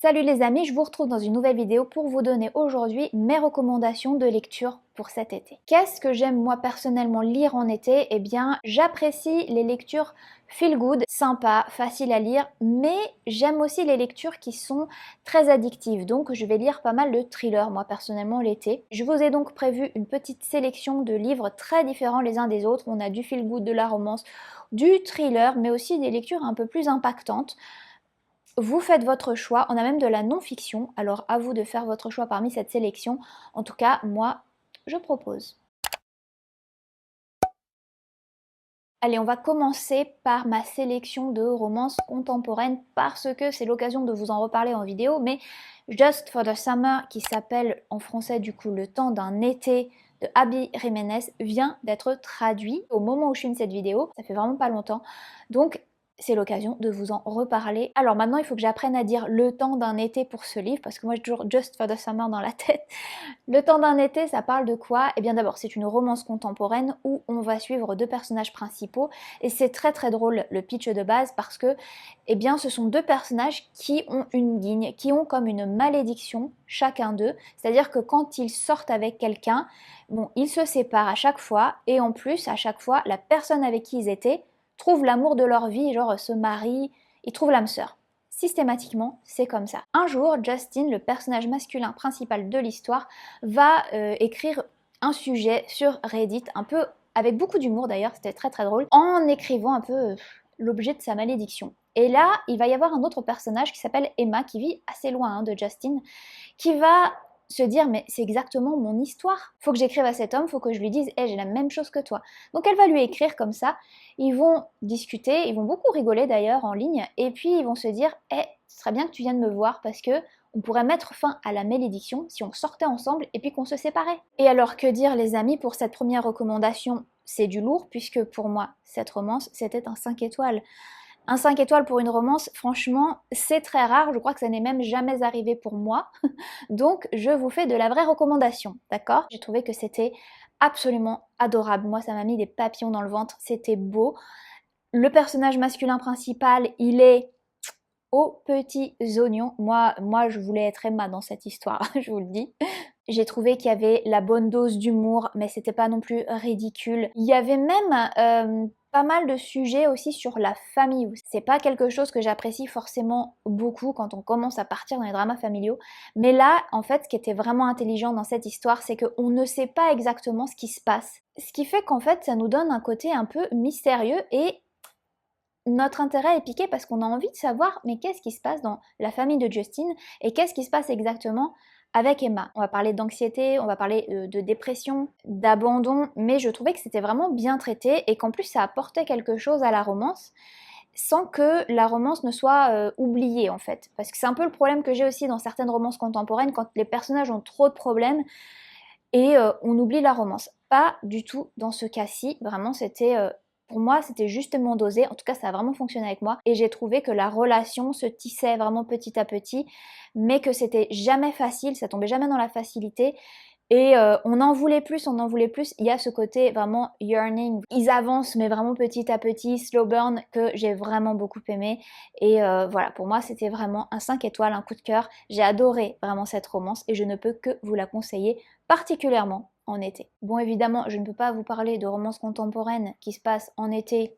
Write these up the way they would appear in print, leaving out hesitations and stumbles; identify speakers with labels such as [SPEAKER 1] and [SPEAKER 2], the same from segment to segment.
[SPEAKER 1] Salut les amis, je vous retrouve dans une nouvelle vidéo pour vous donner aujourd'hui mes recommandations de lecture pour cet été. Qu'est-ce que j'aime moi personnellement lire en été? Eh bien, j'apprécie les lectures feel good, sympa, facile à lire, mais j'aime aussi les lectures qui sont très addictives. Donc je vais lire pas mal de thrillers moi personnellement l'été. Je vous ai donc prévu une petite sélection de livres très différents les uns des autres. On a du feel good, de la romance, du thriller, mais aussi des lectures un peu plus impactantes. Vous faites votre choix, on a même de la non-fiction, alors à vous de faire votre choix parmi cette sélection. En tout cas, moi, je propose. Allez, on va commencer par ma sélection de romances contemporaines parce que c'est l'occasion de vous en reparler en vidéo, mais Just for the Summer, qui s'appelle en français du coup Le temps d'un été de Abby Jiménez, vient d'être traduit au moment où je filme cette vidéo, ça fait vraiment pas longtemps, donc c'est l'occasion de vous en reparler. Alors maintenant, il faut que j'apprenne à dire le temps d'un été pour ce livre, parce que moi j'ai toujours Just for the Summer dans la tête. Le temps d'un été, ça parle de quoi? Eh bien d'abord, c'est une romance contemporaine où on va suivre deux personnages principaux, et c'est très très drôle le pitch de base parce que, eh bien, ce sont deux personnages qui ont une guigne, qui ont comme une malédiction chacun d'eux, c'est-à-dire que quand ils sortent avec quelqu'un, bon, ils se séparent à chaque fois, et en plus, à chaque fois, la personne avec qui ils étaient trouvent l'amour de leur vie, genre se marient, ils trouvent l'âme sœur. Systématiquement, c'est comme ça. Un jour, Justin, le personnage masculin principal de l'histoire, va écrire un sujet sur Reddit, un peu avec beaucoup d'humour d'ailleurs, c'était très très drôle, en écrivant un peu l'objet de sa malédiction. Et là, il va y avoir un autre personnage qui s'appelle Emma, qui vit assez loin de Justin, qui va se dire mais c'est exactement mon histoire. Faut que j'écrive à cet homme, faut que je lui dise hey, j'ai la même chose que toi. Donc elle va lui écrire comme ça, ils vont discuter, ils vont beaucoup rigoler d'ailleurs en ligne, et puis ils vont se dire hey, ce serait bien que tu viennes me voir parce que on pourrait mettre fin à la malédiction si on sortait ensemble et puis qu'on se séparait. Et alors que dire les amis, pour cette première recommandation, c'est du lourd puisque pour moi cette romance c'était un 5 étoiles. Un 5 étoiles pour une romance, franchement, c'est très rare, je crois que ça n'est même jamais arrivé pour moi. Donc je vous fais de la vraie recommandation, d'accord? J'ai trouvé que c'était absolument adorable. Moi, ça m'a mis des papillons dans le ventre, c'était beau. Le personnage masculin principal, il est aux petits oignons. Moi, je voulais être Emma dans cette histoire, je vous le dis. J'ai trouvé qu'il y avait la bonne dose d'humour, mais c'était pas non plus ridicule. Il y avait même pas mal de sujets aussi sur la famille. C'est pas quelque chose que j'apprécie forcément beaucoup quand on commence à partir dans les dramas familiaux. Mais là, en fait, ce qui était vraiment intelligent dans cette histoire, c'est qu'on ne sait pas exactement ce qui se passe. Ce qui fait qu'en fait, ça nous donne un côté un peu mystérieux et notre intérêt est piqué parce qu'on a envie de savoir mais qu'est-ce qui se passe dans la famille de Justin et qu'est-ce qui se passe exactement avec Emma. On va parler d'anxiété, on va parler de dépression, d'abandon, mais je trouvais que c'était vraiment bien traité et qu'en plus ça apportait quelque chose à la romance sans que la romance ne soit oubliée en fait. Parce que c'est un peu le problème que j'ai aussi dans certaines romances contemporaines quand les personnages ont trop de problèmes et on oublie la romance. Pas du tout dans ce cas-ci, vraiment c'était pour moi, c'était justement dosé, en tout cas ça a vraiment fonctionné avec moi, et j'ai trouvé que la relation se tissait vraiment petit à petit, mais que c'était jamais facile, ça tombait jamais dans la facilité, et on en voulait plus, on en voulait plus, il y a ce côté vraiment yearning, ils avancent mais vraiment petit à petit, slow burn, que j'ai vraiment beaucoup aimé, et voilà, pour moi c'était vraiment un 5 étoiles, un coup de cœur, j'ai adoré vraiment cette romance, et je ne peux que vous la conseiller, particulièrement en été. Bon, évidemment, je ne peux pas vous parler de romances contemporaines qui se passent en été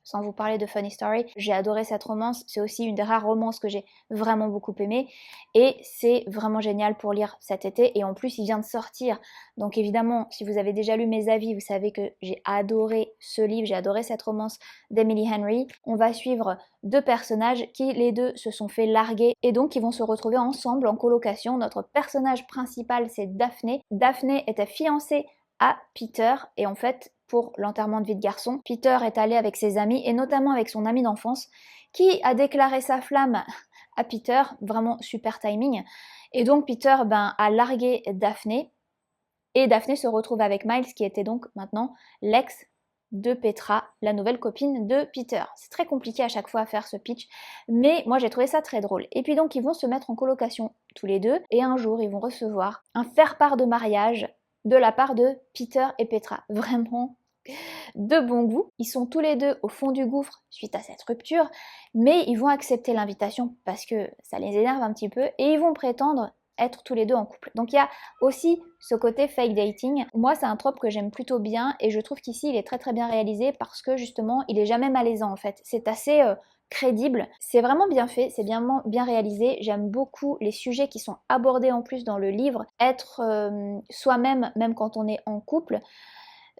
[SPEAKER 1] sans vous parler de Funny Story. J'ai adoré cette romance, c'est aussi une des rares romances que j'ai vraiment beaucoup aimé et c'est vraiment génial pour lire cet été et en plus il vient de sortir. Donc évidemment, si vous avez déjà lu mes avis, vous savez que j'ai adoré ce livre, j'ai adoré cette romance d'Emily Henry. On va suivre deux personnages qui les deux se sont fait larguer et donc ils vont se retrouver ensemble en colocation. Notre personnage principal c'est Daphné. Daphné était fiancée à Peter et en fait pour l'enterrement de vie de garçon, Peter est allé avec ses amis et notamment avec son ami d'enfance qui a déclaré sa flamme à Peter, vraiment super timing, et donc Peter a largué Daphné et Daphné se retrouve avec Miles qui était donc maintenant l'ex de Petra, la nouvelle copine de Peter. C'est très compliqué à chaque fois à faire ce pitch, mais moi j'ai trouvé ça très drôle. Et puis donc ils vont se mettre en colocation tous les deux, et un jour ils vont recevoir un faire-part de mariage de la part de Peter et Petra. Vraiment de bon goût. Ils sont tous les deux au fond du gouffre suite à cette rupture, mais ils vont accepter l'invitation parce que ça les énerve un petit peu et ils vont prétendre être tous les deux en couple. Donc il y a aussi ce côté fake dating. Moi c'est un trope que j'aime plutôt bien et je trouve qu'ici il est très très bien réalisé parce que justement il est jamais malaisant en fait. C'est assez crédible, c'est vraiment bien fait, c'est bien réalisé. J'aime beaucoup les sujets qui sont abordés en plus dans le livre. Être soi-même, même quand on est en couple,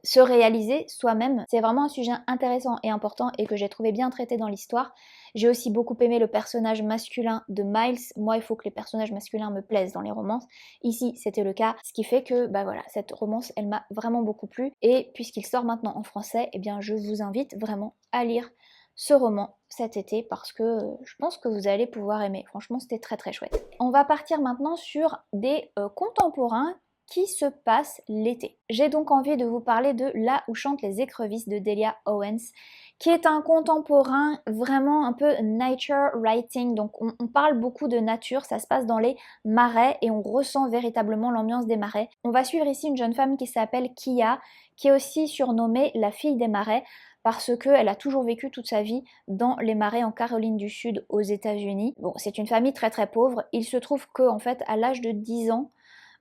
[SPEAKER 1] se réaliser soi-même, c'est vraiment un sujet intéressant et important et que j'ai trouvé bien traité dans l'histoire. J'ai aussi beaucoup aimé le personnage masculin de Miles. Moi, il faut que les personnages masculins me plaisent dans les romances. Ici, c'était le cas, ce qui fait que, bah voilà, cette romance, elle m'a vraiment beaucoup plu. Et puisqu'il sort maintenant en français, eh bien, je vous invite vraiment à lire ce roman cet été parce que je pense que vous allez pouvoir aimer. Franchement, c'était très très chouette. On va partir maintenant sur des contemporains qui se passe l'été. J'ai donc envie de vous parler de Là où chantent les écrevisses de Delia Owens, qui est un contemporain vraiment un peu nature writing, donc on parle beaucoup de nature, ça se passe dans les marais et on ressent véritablement l'ambiance des marais. On va suivre ici une jeune femme qui s'appelle Kia, qui est aussi surnommée la fille des marais, parce qu'elle a toujours vécu toute sa vie dans les marais en Caroline du Sud aux États-Unis. Bon, c'est une famille très très pauvre. Il se trouve qu'en fait, à l'âge de 10 ans,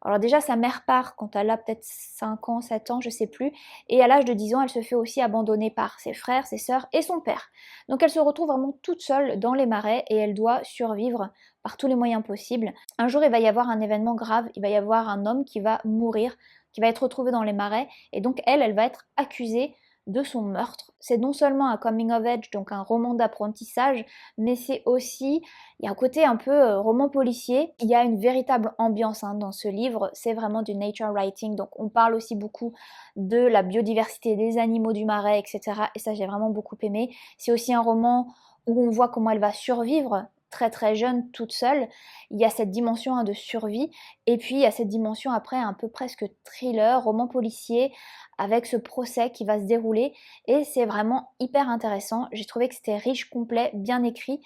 [SPEAKER 1] alors déjà, sa mère part quand elle a peut-être 5 ans, 7 ans, je sais plus. Et à l'âge de 10 ans, elle se fait aussi abandonner par ses frères, ses sœurs et son père. Donc elle se retrouve vraiment toute seule dans les marais et elle doit survivre par tous les moyens possibles. Un jour, il va y avoir un événement grave, il va y avoir un homme qui va mourir, qui va être retrouvé dans les marais. Et donc elle va être accusée de son meurtre. C'est non seulement un coming of age, donc un roman d'apprentissage, mais c'est aussi, il y a un côté un peu roman policier. Il y a une véritable ambiance dans ce livre, c'est vraiment du nature writing, donc on parle aussi beaucoup de la biodiversité des animaux du marais, etc. Et ça j'ai vraiment beaucoup aimé. C'est aussi un roman où on voit comment elle va survivre très très jeune, toute seule. Il y a cette dimension de survie, et puis il y a cette dimension après un peu presque thriller, roman policier, avec ce procès qui va se dérouler, et c'est vraiment hyper intéressant. J'ai trouvé que c'était riche, complet, bien écrit,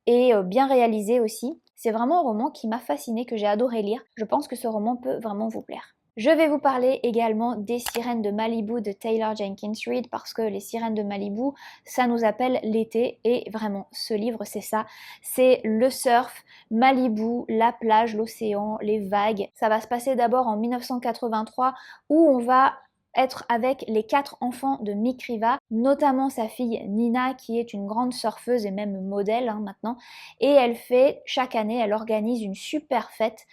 [SPEAKER 1] et bien réalisé aussi. C'est vraiment un roman qui m'a fascinée, que j'ai adoré lire. Je pense que ce roman peut vraiment vous plaire. Je vais vous parler également des Sirènes de Malibu de Taylor Jenkins Reid parce que les Sirènes de Malibu, ça nous appelle l'été et vraiment ce livre c'est ça, c'est le surf, Malibu, la plage, l'océan, les vagues. Ça va se passer d'abord en 1983 où on va être avec les 4 enfants de Mick Riva, notamment sa fille Nina qui est une grande surfeuse et même modèle maintenant, et elle fait chaque année, elle organise une super fête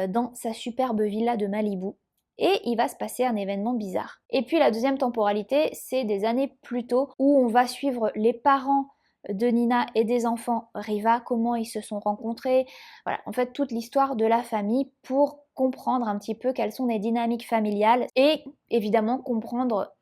[SPEAKER 1] dans sa superbe villa de Malibu. Et il va se passer un événement bizarre. Et puis la deuxième temporalité, c'est des années plus tôt où on va suivre les parents de Nina et des enfants Riva, comment ils se sont rencontrés, voilà, en fait toute l'histoire de la famille pour comprendre un petit peu quelles sont les dynamiques familiales et évidemment comprendre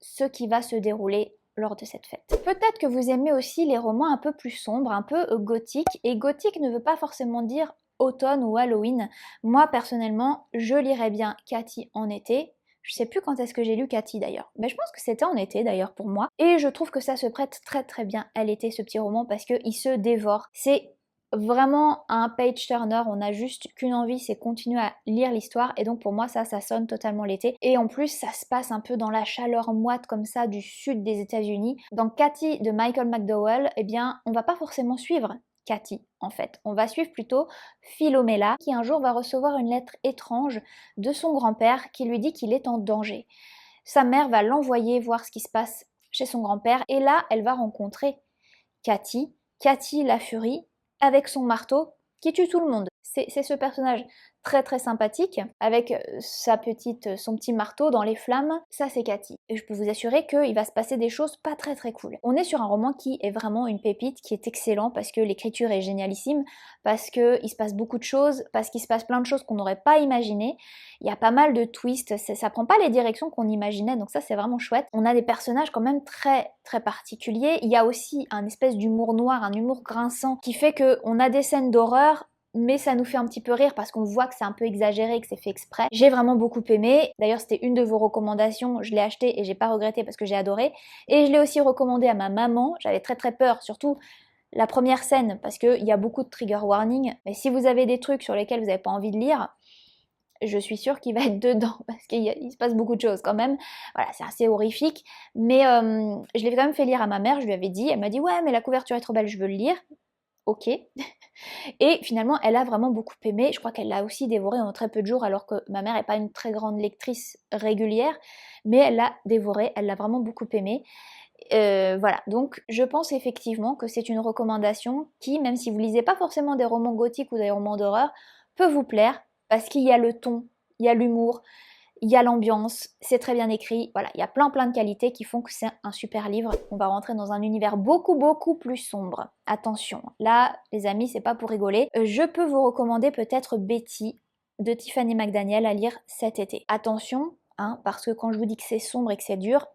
[SPEAKER 1] ce qui va se dérouler lors de cette fête. Peut-être que vous aimez aussi les romans un peu plus sombres, un peu gothiques, et gothique ne veut pas forcément dire automne ou Halloween. Moi personnellement, je lirais bien Cathy en été. Je sais plus quand est-ce que j'ai lu Cathy d'ailleurs, mais je pense que c'était en été d'ailleurs pour moi. Et je trouve que ça se prête très très bien à l'été ce petit roman parce qu'il se dévore. C'est vraiment un page turner, on a juste qu'une envie, c'est continuer à lire l'histoire et donc pour moi ça sonne totalement l'été. Et en plus ça se passe un peu dans la chaleur moite comme ça du sud des États-Unis. Dans Cathy de Michael McDowell, eh bien on va pas forcément suivre Cathy en fait. On va suivre plutôt Philomela qui un jour va recevoir une lettre étrange de son grand-père qui lui dit qu'il est en danger. Sa mère va l'envoyer voir ce qui se passe chez son grand-père et là elle va rencontrer Cathy, Cathy la furie, avec son marteau qui tue tout le monde. C'est ce personnage très très sympathique avec son petit marteau dans les flammes, ça c'est Cathy. Et je peux vous assurer qu'il va se passer des choses pas très très cool. On est sur un roman qui est vraiment une pépite, qui est excellent parce que l'écriture est génialissime, parce qu'il se passe beaucoup de choses, parce qu'il se passe plein de choses qu'on n'aurait pas imaginées. Il y a pas mal de twists, ça prend pas les directions qu'on imaginait, donc ça c'est vraiment chouette. On a des personnages quand même très très particuliers. Il y a aussi un espèce d'humour noir, un humour grinçant qui fait qu'on a des scènes d'horreur mais ça nous fait un petit peu rire parce qu'on voit que c'est un peu exagéré, que c'est fait exprès. J'ai vraiment beaucoup aimé. D'ailleurs, c'était une de vos recommandations. Je l'ai acheté et j'ai pas regretté parce que j'ai adoré. Et je l'ai aussi recommandé à ma maman. J'avais très très peur, surtout la première scène, parce qu'il y a beaucoup de trigger warning. Mais si vous avez des trucs sur lesquels vous n'avez pas envie de lire, je suis sûre qu'il va être dedans parce qu'il se passe beaucoup de choses quand même. Voilà, c'est assez horrifique. Mais je l'ai quand même fait lire à ma mère, je lui avais dit, elle m'a dit ouais mais la couverture est trop belle, je veux le lire. Ok. Et finalement, elle a vraiment beaucoup aimé. Je crois qu'elle l'a aussi dévoré en très peu de jours, alors que ma mère n'est pas une très grande lectrice régulière, mais elle l'a dévoré, elle l'a vraiment beaucoup aimé. Voilà, donc je pense effectivement que c'est une recommandation qui, même si vous lisez pas forcément des romans gothiques ou des romans d'horreur, peut vous plaire, parce qu'il y a le ton, il y a l'humour, il y a l'ambiance, c'est très bien écrit, voilà, il y a plein de qualités qui font que c'est un super livre. On va rentrer dans un univers beaucoup plus sombre. Attention, là, les amis, c'est pas pour rigoler. Je peux vous recommander peut-être Betty de Tiffany McDaniel à lire cet été. Attention, hein, parce que quand je vous dis que c'est sombre et que c'est dur,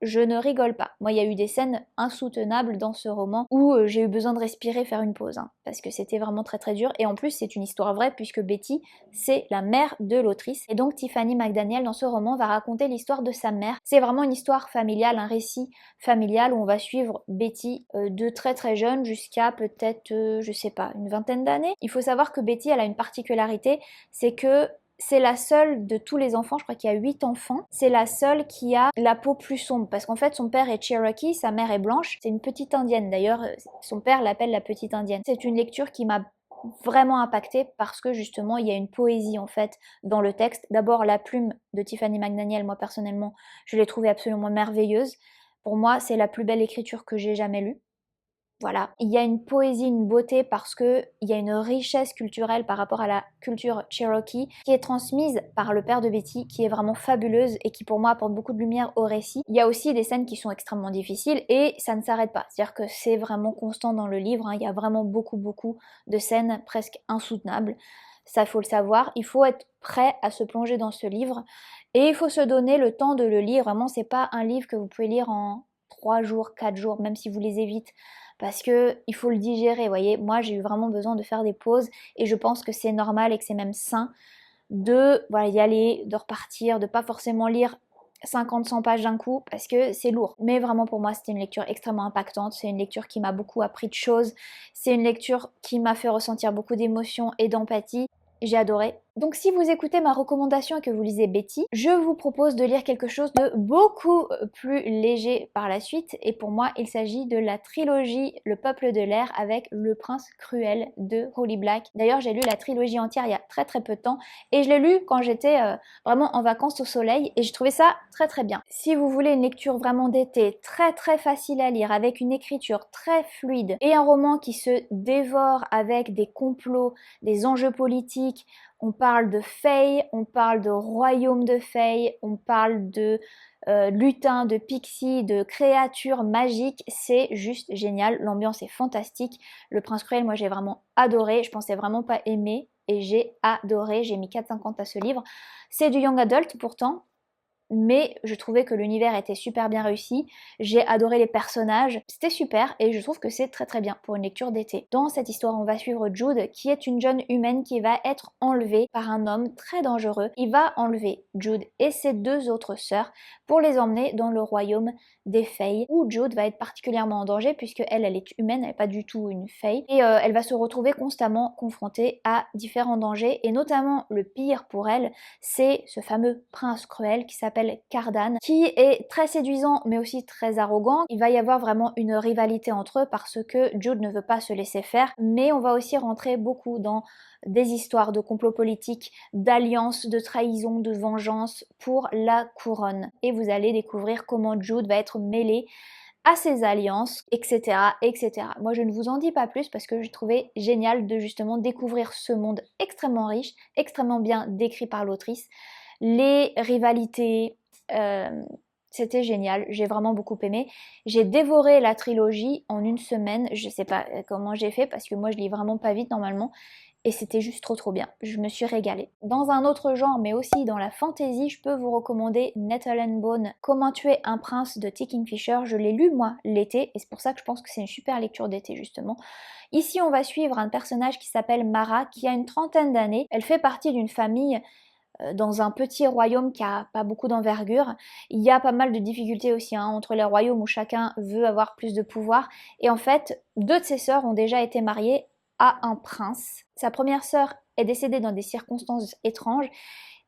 [SPEAKER 1] je ne rigole pas. Moi, il y a eu des scènes insoutenables dans ce roman où j'ai eu besoin de respirer, faire une pause, hein, parce que c'était vraiment très dur. Et en plus, c'est une histoire vraie puisque Betty, c'est la mère de l'autrice. Et donc, Tiffany McDaniel, dans ce roman, va raconter l'histoire de sa mère. C'est vraiment une histoire familiale, un récit familial où on va suivre Betty de très jeune jusqu'à peut-être, je sais pas, une vingtaine d'années. Il faut savoir que Betty, elle a une particularité, c'est que c'est la seule de tous les enfants, je crois qu'il y a 8 enfants, c'est la seule qui a la peau plus sombre, parce qu'en fait son père est Cherokee, sa mère est blanche, c'est une petite indienne d'ailleurs, son père l'appelle la petite indienne. C'est une lecture qui m'a vraiment impactée parce que justement il y a une poésie en fait dans le texte. D'abord la plume de Tiffany McDaniel, moi personnellement, je l'ai trouvée absolument merveilleuse. Pour moi, c'est la plus belle écriture que j'ai jamais lue. Voilà, il y a une poésie, une beauté parce que il y a une richesse culturelle par rapport à la culture Cherokee qui est transmise par le père de Betty, qui est vraiment fabuleuse et qui pour moi apporte beaucoup de lumière au récit. Il y a aussi des scènes qui sont extrêmement difficiles et ça ne s'arrête pas, c'est-à-dire que c'est vraiment constant dans le livre, hein. Il y a vraiment beaucoup de scènes presque insoutenables. Ça, faut le savoir, il faut être prêt à se plonger dans ce livre et il faut se donner le temps de le lire. Vraiment, c'est pas un livre que vous pouvez lire en 3 jours, 4 jours, même si vous lisez vite, parce que il faut le digérer, vous voyez. Moi, j'ai eu vraiment besoin de faire des pauses et je pense que c'est normal et que c'est même sain de voilà, y aller, de repartir, de pas forcément lire 50-100 pages d'un coup parce que c'est lourd. Mais vraiment pour moi, c'était une lecture extrêmement impactante, c'est une lecture qui m'a beaucoup appris de choses, c'est une lecture qui m'a fait ressentir beaucoup d'émotions et d'empathie. J'ai adoré. Donc si vous écoutez ma recommandation et que vous lisez Betty, je vous propose de lire quelque chose de beaucoup plus léger par la suite. Et pour moi, il s'agit de la trilogie Le Peuple de l'air avec Le Prince Cruel de Holly Black. D'ailleurs, j'ai lu la trilogie entière il y a très peu de temps et je l'ai lu quand j'étais vraiment en vacances au soleil et j'ai trouvé ça très bien. Si vous voulez une lecture vraiment d'été, très facile à lire, avec une écriture très fluide et un roman qui se dévore avec des complots, des enjeux politiques, on parle de fées, on parle de royaume de fées, on parle de lutins, de pixies, de créatures magiques, c'est juste génial, l'ambiance est fantastique. Le Prince Cruel, moi j'ai vraiment adoré, je pensais vraiment pas aimer et j'ai adoré, j'ai mis 4,50 à ce livre. C'est du young adult pourtant, mais je trouvais que l'univers était super bien réussi, j'ai adoré les personnages, c'était super et je trouve que c'est très bien pour une lecture d'été. Dans cette histoire, on va suivre Jude qui est une jeune humaine qui va être enlevée par un homme très dangereux. Il va enlever Jude et ses 2 autres sœurs pour les emmener dans le royaume des fées où Jude va être particulièrement en danger puisque elle est humaine, elle n'est pas du tout une fée et elle va se retrouver constamment confrontée à différents dangers et notamment le pire pour elle, c'est ce fameux prince cruel qui s'appelle Cardan, qui est très séduisant mais aussi très arrogant. Il va y avoir vraiment une rivalité entre eux parce que Jude ne veut pas se laisser faire, mais on va aussi rentrer beaucoup dans des histoires de complot politique, d'alliance, de trahison, de vengeance pour la couronne. Et vous allez découvrir comment Jude va être mêlé à ces alliances, etc. Moi, je ne vous en dis pas plus parce que j'ai trouvé génial de justement découvrir ce monde extrêmement riche, extrêmement bien décrit par l'autrice. Les rivalités, c'était génial, j'ai vraiment beaucoup aimé. J'ai dévoré la trilogie en une semaine, je sais pas comment j'ai fait parce que moi je lis vraiment pas vite normalement et c'était juste trop bien, je me suis régalée. Dans un autre genre mais aussi dans la fantasy, je peux vous recommander Nettle and Bone, Comment tuer un prince de T. Kingfisher. Je l'ai lu moi l'été et c'est pour ça que je pense que c'est une super lecture d'été justement. Ici on va suivre un personnage qui s'appelle Mara qui a une trentaine d'années, elle fait partie d'une famille dans un petit royaume qui a pas beaucoup d'envergure. Il y a pas mal de difficultés aussi hein, entre les royaumes où chacun veut avoir plus de pouvoir. Et en fait, 2 de ses sœurs ont déjà été mariées à un prince. Sa première sœur est décédée dans des circonstances étranges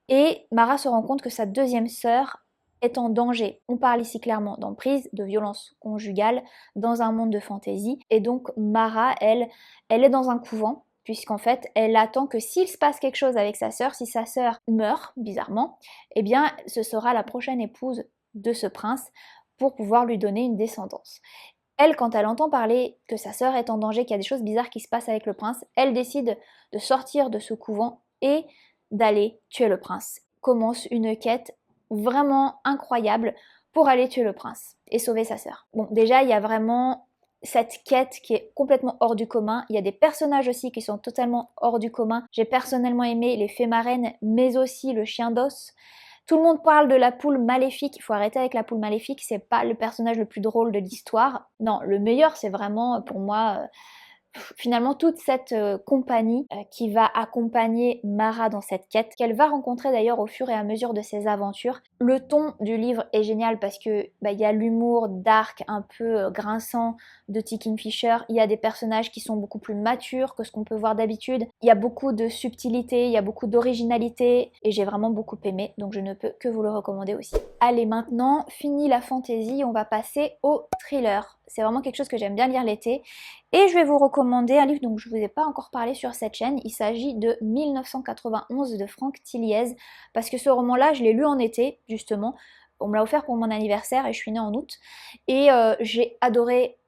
[SPEAKER 1] et Mara se rend compte que sa deuxième sœur est en danger. On parle ici clairement d'emprise, de violence conjugale dans un monde de fantaisie. Et donc Mara, elle est dans un couvent, puisqu'en fait, elle attend que s'il se passe quelque chose avec sa sœur, si sa sœur meurt, bizarrement, eh bien, ce sera la prochaine épouse de ce prince pour pouvoir lui donner une descendance. Elle, quand elle entend parler que sa sœur est en danger, qu'il y a des choses bizarres qui se passent avec le prince, elle décide de sortir de ce couvent et d'aller tuer le prince. Commence une quête vraiment incroyable pour aller tuer le prince et sauver sa sœur. Bon, déjà, il y a vraiment cette quête qui est complètement hors du commun. Il y a des personnages aussi qui sont totalement hors du commun. J'ai personnellement aimé les fées marraines, mais aussi le chien d'os. Tout le monde parle de la poule maléfique, il faut arrêter avec la poule maléfique, c'est pas le personnage le plus drôle de l'histoire. Non, le meilleur c'est vraiment pour moi finalement toute cette compagnie qui va accompagner Mara dans cette quête, qu'elle va rencontrer d'ailleurs au fur et à mesure de ses aventures. Le ton du livre est génial parce que y a l'humour dark, un peu grinçant de T. Kingfisher, il y a des personnages qui sont beaucoup plus matures que ce qu'on peut voir d'habitude, il y a beaucoup de subtilité, il y a beaucoup d'originalité et j'ai vraiment beaucoup aimé, donc je ne peux que vous le recommander aussi. Allez, maintenant, fini la fantaisie, on va passer au thriller. C'est vraiment quelque chose que j'aime bien lire l'été. Et je vais vous recommander un livre dont je ne vous ai pas encore parlé sur cette chaîne. Il s'agit de 1991 de Franck Tilliez. Parce que ce roman-là, je l'ai lu en été, justement. On me l'a offert pour mon anniversaire et je suis née en août. Et j'ai adoré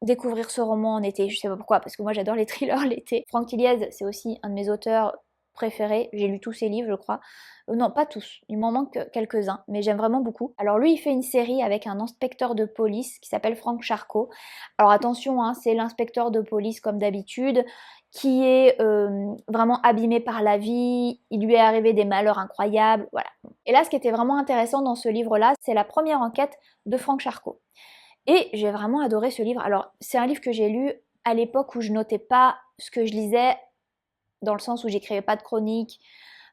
[SPEAKER 1] découvrir ce roman en été. Je sais pas pourquoi, parce que moi j'adore les thrillers l'été. Franck Tilliez, c'est aussi un de mes auteurs préférés. J'ai lu tous ses livres, je crois. Non, pas tous. Il m'en manque quelques-uns, mais j'aime vraiment beaucoup. Alors lui, il fait une série avec un inspecteur de police qui s'appelle Franck Charcot. Alors attention, hein, c'est l'inspecteur de police comme d'habitude, qui est vraiment abîmé par la vie. Il lui est arrivé des malheurs incroyables, voilà. Et là, ce qui était vraiment intéressant dans ce livre-là, c'est la première enquête de Franck Charcot. Et j'ai vraiment adoré ce livre. Alors, c'est un livre que j'ai lu à l'époque où je notais pas ce que je lisais, dans le sens où j'écrivais pas de chronique,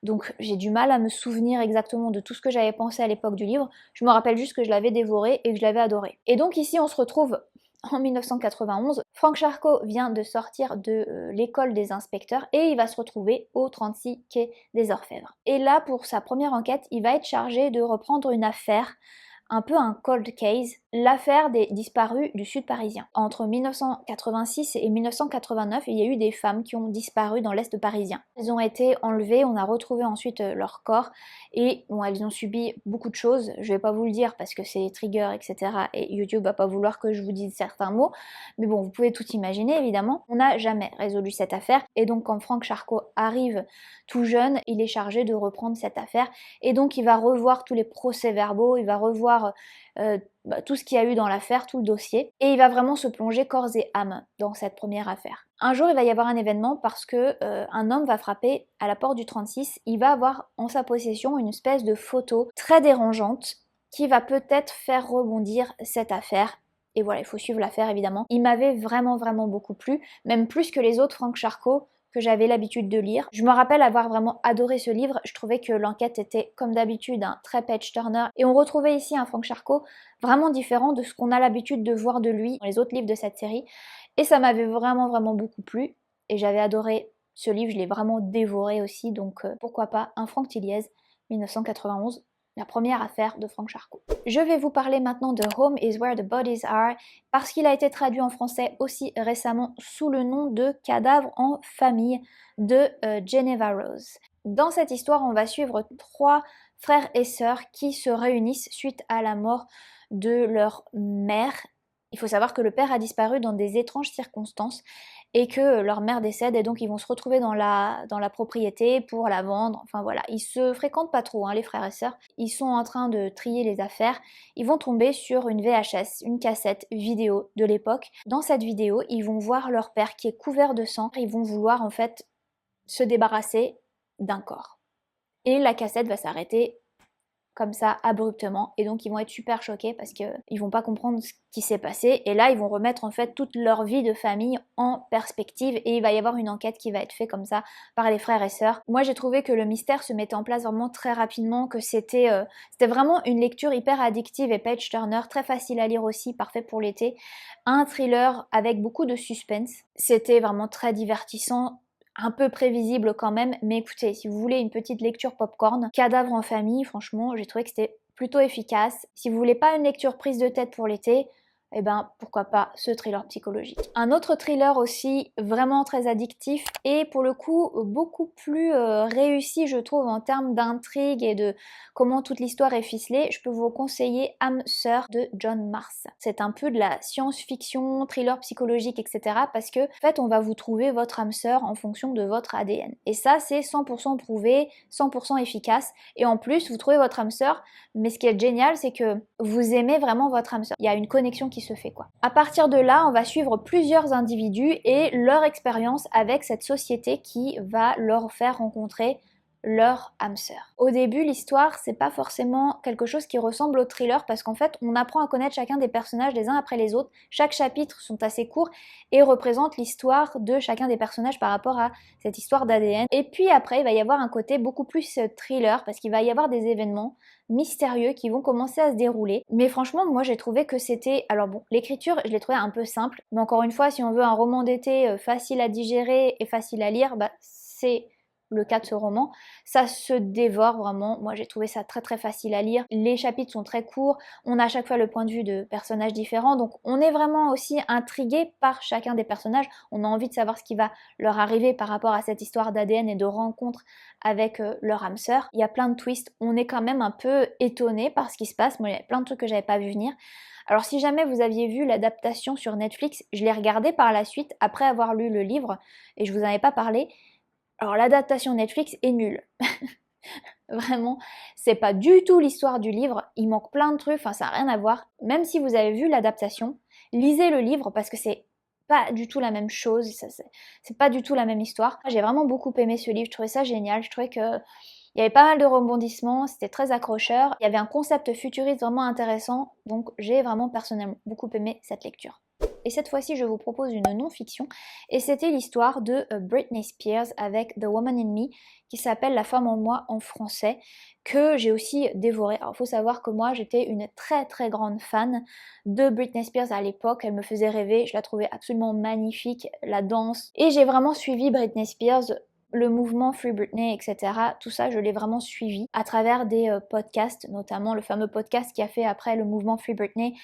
[SPEAKER 1] donc j'ai du mal à me souvenir exactement de tout ce que j'avais pensé à l'époque du livre. Je me rappelle juste que je l'avais dévoré et que je l'avais adoré. Et donc ici on se retrouve en 1991. Franck Charcot vient de sortir de l'école des inspecteurs et il va se retrouver au 36 quai des Orfèvres. Et là pour sa première enquête, il va être chargé de reprendre une affaire, un peu un cold case, l'affaire des disparus du sud parisien. Entre 1986 et 1989, il y a eu des femmes qui ont disparu dans l'est parisien. Elles ont été enlevées, on a retrouvé ensuite leur corps et bon, elles ont subi beaucoup de choses. Je vais pas vous le dire parce que c'est trigger, etc. Et YouTube va pas vouloir que je vous dise certains mots, mais bon, vous pouvez tout imaginer évidemment. On n'a jamais résolu cette affaire et donc quand Franck Charcot arrive tout jeune, il est chargé de reprendre cette affaire et donc il va revoir tous les procès-verbaux, il va revoir tout ce qu'il y a eu dans l'affaire, tout le dossier, et il va vraiment se plonger corps et âme dans cette première affaire. Un jour, il va y avoir un événement parce que un homme va frapper à la porte du 36, il va avoir en sa possession une espèce de photo très dérangeante qui va peut-être faire rebondir cette affaire. Et voilà, il faut suivre l'affaire évidemment. Il m'avait vraiment beaucoup plu, même plus que les autres Franck Charcot que j'avais l'habitude de lire. Je me rappelle avoir vraiment adoré ce livre, je trouvais que l'enquête était comme d'habitude un très page-turner et on retrouvait ici un Franck Charcot vraiment différent de ce qu'on a l'habitude de voir de lui dans les autres livres de cette série et ça m'avait vraiment beaucoup plu et j'avais adoré ce livre, je l'ai vraiment dévoré aussi donc pourquoi pas un Franck Tilliez 1991. La première affaire de Franck Charcot. Je vais vous parler maintenant de Home is where the bodies are parce qu'il a été traduit en français aussi récemment sous le nom de Cadavres en famille de Geneva Rose. Dans cette histoire, on va suivre 3 frères et sœurs qui se réunissent suite à la mort de leur mère. Il faut savoir que le père a disparu dans des étranges circonstances et que leur mère décède et donc ils vont se retrouver dans la propriété pour la vendre, enfin voilà, ils se fréquentent pas trop les frères et sœurs, ils sont en train de trier les affaires, ils vont tomber sur une VHS, une cassette vidéo de l'époque. Dans cette vidéo, ils vont voir leur père qui est couvert de sang, ils vont vouloir en fait se débarrasser d'un corps. Et la cassette va s'arrêter comme ça abruptement et donc ils vont être super choqués parce qu'ils vont pas comprendre ce qui s'est passé et là ils vont remettre en fait toute leur vie de famille en perspective et il va y avoir une enquête qui va être faite comme ça par les frères et sœurs. Moi j'ai trouvé que le mystère se mettait en place vraiment très rapidement, que c'était vraiment une lecture hyper addictive et page turner, très facile à lire aussi, parfait pour l'été, un thriller avec beaucoup de suspense, c'était vraiment très divertissant, un peu prévisible quand même, mais écoutez, si vous voulez une petite lecture popcorn, Cadavre en famille, franchement, j'ai trouvé que c'était plutôt efficace. Si vous voulez pas une lecture prise de tête pour l'été, eh ben pourquoi pas ce thriller psychologique. Un autre thriller aussi vraiment très addictif et pour le coup beaucoup plus réussi je trouve en termes d'intrigue et de comment toute l'histoire est ficelée, je peux vous conseiller Âme sœur de John Marrs. C'est un peu de la science-fiction, thriller psychologique, etc. parce que en fait on va vous trouver votre âme sœur en fonction de votre ADN. Et ça c'est 100% prouvé, 100% efficace et en plus vous trouvez votre âme sœur, mais ce qui est génial c'est que vous aimez vraiment votre âme sœur. Il y a une connexion qui se fait quoi. À partir de là, on va suivre plusieurs individus et leur expérience avec cette société qui va leur faire rencontrer leur âme sœur. Au début, l'histoire, c'est pas forcément quelque chose qui ressemble au thriller parce qu'en fait, on apprend à connaître chacun des personnages les uns après les autres. Chaque chapitre sont assez courts et représentent l'histoire de chacun des personnages par rapport à cette histoire d'ADN. Et puis après, il va y avoir un côté beaucoup plus thriller parce qu'il va y avoir des événements mystérieux qui vont commencer à se dérouler. Mais franchement, moi j'ai trouvé que c'était... Alors bon, l'écriture, je l'ai trouvé un peu simple. Mais encore une fois, si on veut un roman d'été facile à digérer et facile à lire, bah c'est le cas de ce roman. Ça se dévore vraiment. Moi j'ai trouvé ça très très facile à lire. Les chapitres sont très courts. On a à chaque fois le point de vue de personnages différents. Donc on est vraiment aussi intrigué par chacun des personnages. On a envie de savoir ce qui va leur arriver par rapport à cette histoire d'ADN et de rencontre avec leur âme sœur. Il y a plein de twists. On est quand même un peu étonné par ce qui se passe. Moi il y a plein de trucs que j'avais pas vu venir. Alors si jamais vous aviez vu l'adaptation sur Netflix, je l'ai regardée par la suite après avoir lu le livre et je vous en avais pas parlé. Alors l'adaptation Netflix est nulle. Vraiment, c'est pas du tout l'histoire du livre, il manque plein de trucs, enfin ça n'a rien à voir. Même si vous avez vu l'adaptation, lisez le livre parce que c'est pas du tout la même chose, c'est pas du tout la même histoire. J'ai vraiment beaucoup aimé ce livre, je trouvais ça génial, je trouvais que il y avait pas mal de rebondissements, c'était très accrocheur, il y avait un concept futuriste vraiment intéressant, donc j'ai vraiment personnellement beaucoup aimé cette lecture. Et cette fois-ci, je vous propose une non-fiction, et c'était l'histoire de Britney Spears avec The Woman in Me, qui s'appelle La femme en moi en français, que j'ai aussi dévoré. Alors, il faut savoir que moi, j'étais une très très grande fan de Britney Spears à l'époque, elle me faisait rêver, je la trouvais absolument magnifique, la danse, et j'ai vraiment suivi Britney Spears, le mouvement Free Britney, etc. Tout ça, je l'ai vraiment suivi à travers des podcasts, notamment le fameux podcast qui a fait après le mouvement Free Britney,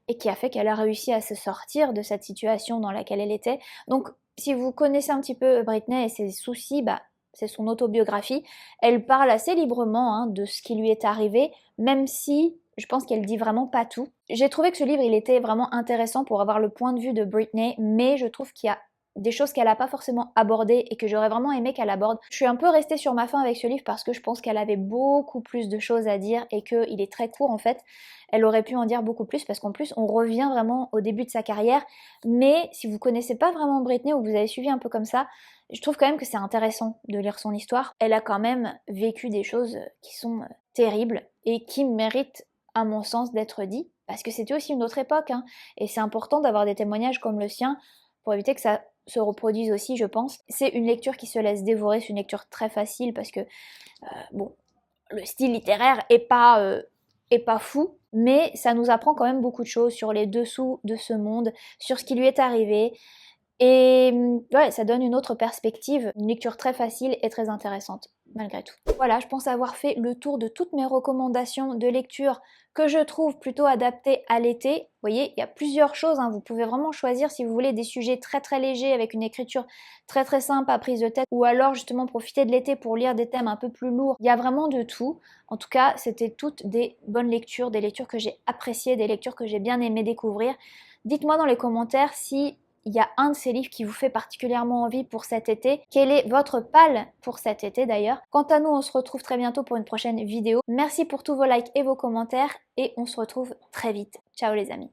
[SPEAKER 1] et qui a fait qu'elle a réussi à se sortir de cette situation dans laquelle elle était. Donc si vous connaissez un petit peu Britney et ses soucis, bah, c'est son autobiographie. Elle parle assez librement de ce qui lui est arrivé, même si je pense qu'elle dit vraiment pas tout. J'ai trouvé que ce livre, il était vraiment intéressant pour avoir le point de vue de Britney, mais je trouve qu'il y a des choses qu'elle n'a pas forcément abordées et que j'aurais vraiment aimé qu'elle aborde. Je suis un peu restée sur ma faim avec ce livre parce que je pense qu'elle avait beaucoup plus de choses à dire et qu'il est très court en fait. Elle aurait pu en dire beaucoup plus parce qu'en plus on revient vraiment au début de sa carrière. Mais si vous connaissez pas vraiment Britney ou que vous avez suivi un peu comme ça, je trouve quand même que c'est intéressant de lire son histoire. Elle a quand même vécu des choses qui sont terribles et qui méritent à mon sens d'être dites parce que c'était aussi une autre époque et c'est important d'avoir des témoignages comme le sien pour éviter que ça se reproduisent aussi, je pense. C'est une lecture qui se laisse dévorer, c'est une lecture très facile parce que, bon, le style littéraire est pas fou, mais ça nous apprend quand même beaucoup de choses sur les dessous de ce monde, sur ce qui lui est arrivé, et ouais, ça donne une autre perspective, une lecture très facile et très intéressante, malgré tout. Voilà, je pense avoir fait le tour de toutes mes recommandations de lecture que je trouve plutôt adaptées à l'été. Vous voyez, il y a plusieurs choses, vous pouvez vraiment choisir si vous voulez des sujets très très légers avec une écriture très très simple à prise de tête, ou alors justement profiter de l'été pour lire des thèmes un peu plus lourds. Il y a vraiment de tout. En tout cas, c'était toutes des bonnes lectures, des lectures que j'ai appréciées, des lectures que j'ai bien aimé découvrir. Dites-moi dans les commentaires si il y a un de ces livres qui vous fait particulièrement envie pour cet été. Quel est votre pal pour cet été d'ailleurs? Quant à nous, on se retrouve très bientôt pour une prochaine vidéo. Merci pour tous vos likes et vos commentaires et on se retrouve très vite. Ciao les amis!